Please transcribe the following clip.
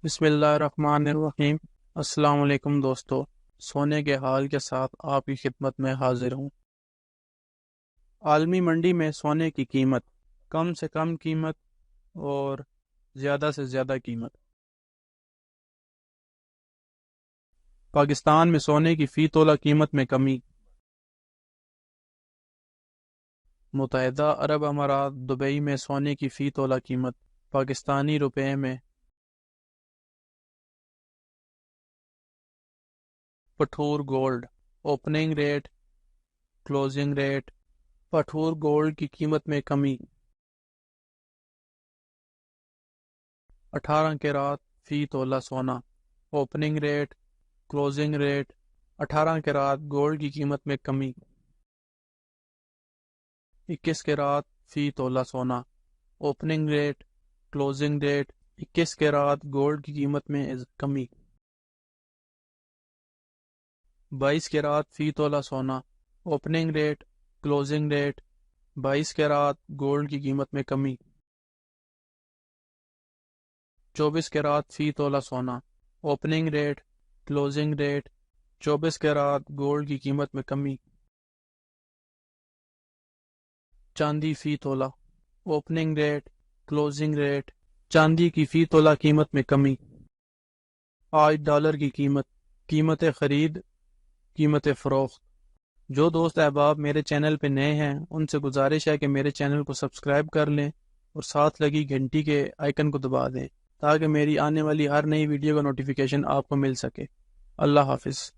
بسم اللہ الرحمن الرحیم۔ السلام علیکم دوستو، سونے کے حال کے ساتھ آپ کی خدمت میں حاضر ہوں۔ عالمی منڈی میں سونے کی قیمت، کم سے کم قیمت اور زیادہ سے زیادہ قیمت۔ پاکستان میں سونے کی فی تولہ قیمت میں کمی۔ متحدہ عرب امارات دبئی میں سونے کی فی تولہ قیمت پاکستانی روپے میں۔ پٹھور gold opening rate, closing rate. پٹھور گولڈ کی قیمت میں کمی۔ 18 کیرات فی تولہ سونا، opening rate, closing rate. 18 carat gold کی قیمت میں کمی۔ 21 کیرات فی تولہ سونا، opening rate, closing rate. 21 carat gold کی قیمت میں کمی۔ 22 کیرات فی تولہ سونا، opening rate, closing rate. 22 carat gold کی قیمت میں کمی۔ 24 کیرات فی تولہ سونا، opening rate, closing rate. 24 کیرات gold کی قیمت میں کمی۔ چاندی فی تولہ، اوپننگ ریٹ، کلوزنگ ریٹ۔ چاندی کی فی تولہ قیمت میں کمی۔ آج ڈالر کی قیمت خرید، قیمت فروخت۔ جو دوست احباب میرے چینل پہ نئے ہیں ان سے گزارش ہے کہ میرے چینل کو سبسکرائب کر لیں اور ساتھ لگی گھنٹی کے آئیکن کو دبا دیں تاکہ میری آنے والی ہر نئی ویڈیو کا نوٹیفیکیشن آپ کو مل سکے۔ اللہ حافظ۔